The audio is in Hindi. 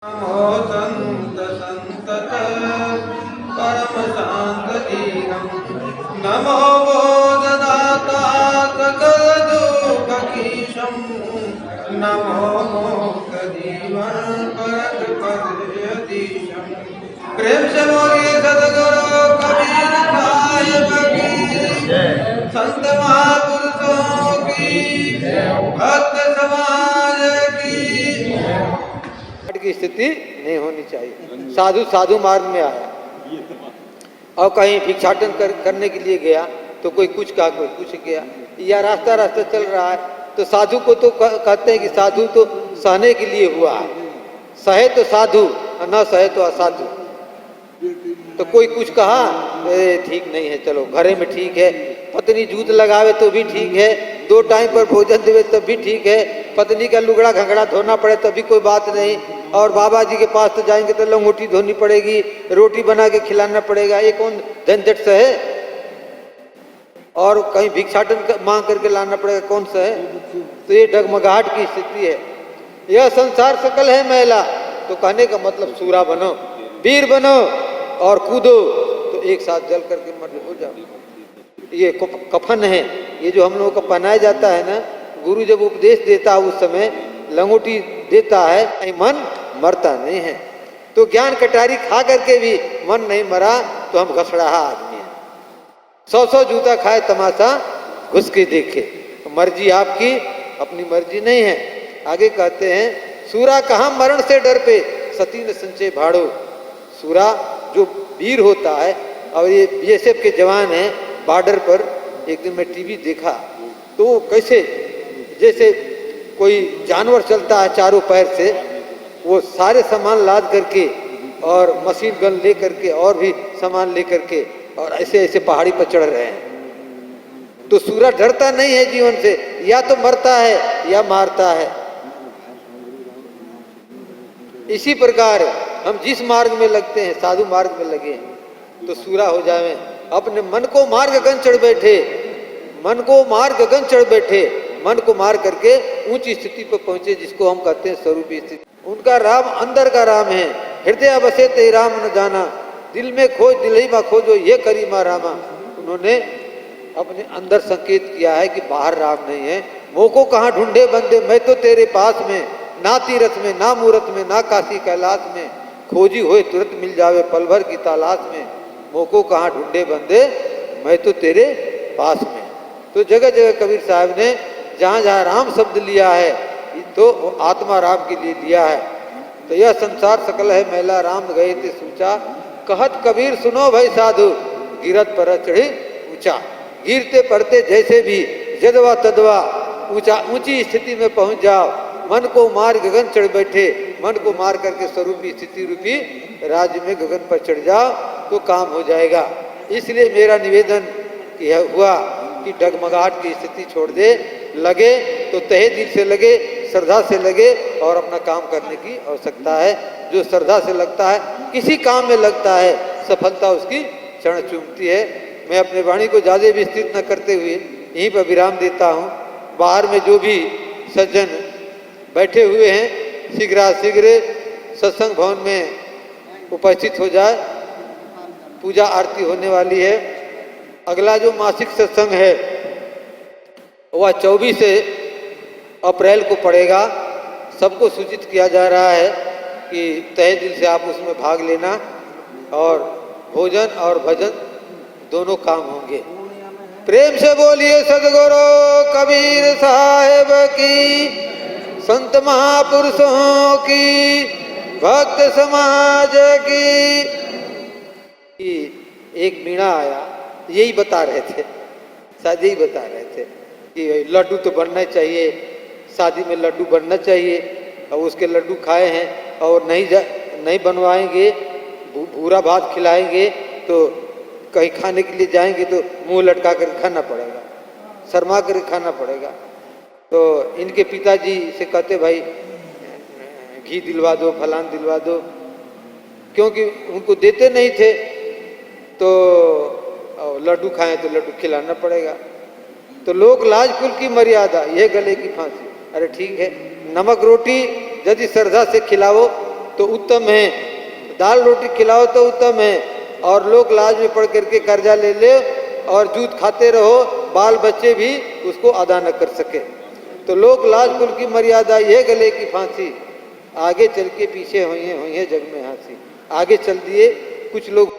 नमो संत संतत परम शांत दीनम नमो बोधदाता सकल दुख कीशम नमो मोक्ष जीवन परत पदयतीशम। प्रेम से बोलिए सदगुरु कबीर साहिब की, संत महापुरुषों की, भक्त समाज की स्थिति नहीं होनी चाहिए। साधु साधु मार्ग में आया और कहीं भिक्षाटन करने के लिए गया तो कोई कुछ कहा कोई कुछ किया, या रास्ता रास्ता चल रहा है तो साधु को तो कहते हैं कि साधु तो सहने के लिए हुआ है, सहे तो साधु न सहे तो असाधु। तो कोई कुछ कहा ठीक नहीं है, चलो घरे में ठीक है, पत्नी जूत लगावे तो भी ठीक है, 2 टाइम पर भोजन देवे तब भी ठीक है, पत्नी का लुगड़ा घंगड़ा धोना पड़े तभी कोई बात नहीं, और बाबा जी के पास तो जाएंगे तो लंगोटी धोनी पड़ेगी, रोटी बना के खिलाना पड़ेगा, ये कौन झंझट से है, और कहीं भिक्षाटन मांग करके लाना पड़ेगा, कौन सा है। तो ये डगमगाहट की स्थिति है। यह संसार सकल है मैला, तो कहने का मतलब सूरा बनो, वीर बनो और कूदो तो एक साथ जल करके मर हो जाओ। ये कफन है, ये जो हम लोगों को पहनाया जाता है ना, गुरु जब उपदेश देता है उस समय लंगोटी देता है, मन मरता नहीं है। तो ज्ञान कटारी खा करके भी मन नहीं मरा तो हम घसड़ाहा आदमी है। 100 जूता खाए तमाशा घुस के देखे, तो मर्जी आपकी, अपनी मर्जी नहीं है। आगे कहते हैं सूरा कहाँ मरण से डर पे, सती न संचय भाड़ो। सूरा जो वीर होता है, और ये बीएसएफ के जवान हैं बॉर्डर पर, एक दिन मैं टीवी देखा तो कैसे जैसे कोई जानवर चलता है चारों पैर से, वो सारे सामान लाद करके और मशीन गन ले करके और भी सामान ले करके और ऐसे ऐसे पहाड़ी पर चढ़ रहे हैं। तो सूरा डरता नहीं है जीवन से, या तो मरता है या मारता है। इसी प्रकार हम जिस मार्ग में लगते हैं, साधु मार्ग में लगे तो सूरा हो जावे। अपने मन को मार गगन चढ़ बैठे, मन को मार गगन चढ़ बैठे, मन को मार करके ऊंची स्थिति पर पहुंचे, जिसको हम कहते हैं स्वरूपी स्थिति। उनका राम अंदर का राम है, हृदय बसे ते राम न जाना, दिल में खोज दिल ही में खोजो ये करी मा रामा। उन्होंने अपने अंदर संकेत किया है कि बाहर राम नहीं है। मोको कहाँ ढूंढे बंदे, मैं तो तेरे पास में, ना तीरथ में ना मूरत में ना काशी कैलाश में, खोजी होए तुरंत मिल जावे पल भर की तलाश में। मोको कहाँ ढूंढे बंदे, मैं तो तेरे पास में। तो जगह जगह कबीर साहब ने जहाँ जहाँ राम शब्द लिया है तो आत्मा राम के लिए लिया है। तो यह संसार सकल है मैला, राम गए थे सूचा, कहत कबीर सुनो भाई साधु, गिरत पर चढ़े ऊंचा। गिरते पड़ते जैसे भी जदवा तदवा, ऊंचा ऊंची स्थिति में पहुंच जाओ। मन को मार गगन चढ़ बैठे, मन को मार करके स्वरूपी स्थिति रूपी राज्य में गगन पर चढ़ जाओ तो काम हो जाएगा। इसलिए मेरा निवेदन यह हुआ कि डगमगाहट की स्थिति छोड़ दे, लगे तो तहे दिल से लगे, श्रद्धा से लगे और अपना काम करने की आवश्यकता है। जो श्रद्धा से लगता है, किसी काम में लगता है, सफलता उसकी चरण चूमती है। मैं अपने वाणी को ज़्यादा विस्तृत न करते हुए यहीं पर विराम देता हूँ। बाहर में जो भी सज्जन बैठे हुए हैं शीघ्र सत्संग भवन में उपस्थित हो जाए, पूजा आरती होने वाली है। अगला जो मासिक सत्संग है वह 24 अप्रैल को पड़ेगा। सबको सूचित किया जा रहा है कि तहे दिल से आप उसमें भाग लेना, और भोजन और भजन दोनों काम होंगे। प्रेम से बोलिए सदगुरु कबीर साहिब की, संत महापुरुषों की, भक्त समाज की। एक मीणा आया, यही बता रहे थे, शायद यही बता रहे थे कि लड्डू तो बनना चाहिए, शादी में लड्डू बनना चाहिए, और उसके लड्डू खाए हैं और नहीं बनवाएंगे, भूरा भात खिलाएंगे तो कहीं खाने के लिए जाएंगे तो मुंह लटका कर खाना पड़ेगा, शर्मा कर खाना पड़ेगा। तो इनके पिताजी से कहते भाई घी दिलवा दो, फलान दिलवा दो, क्योंकि उनको देते नहीं थे, तो लड्डू खाएं तो लड्डू खिलाना पड़ेगा। तो लोग लाज कुल की मर्यादा, यह गले की फांसी। अरे ठीक है, नमक रोटी यदि श्रद्धा से खिलाओ तो उत्तम है, दाल रोटी खिलाओ तो उत्तम है, और लोग लाज में पड़ करके कर्जा ले ले और दूध खाते रहो, बाल बच्चे भी उसको अदा न कर सके। तो लोक लाज कुल की मर्यादा ये गले की फांसी, आगे चल के पीछे हुई है जग में हंसी। आगे चल दिए कुछ लोग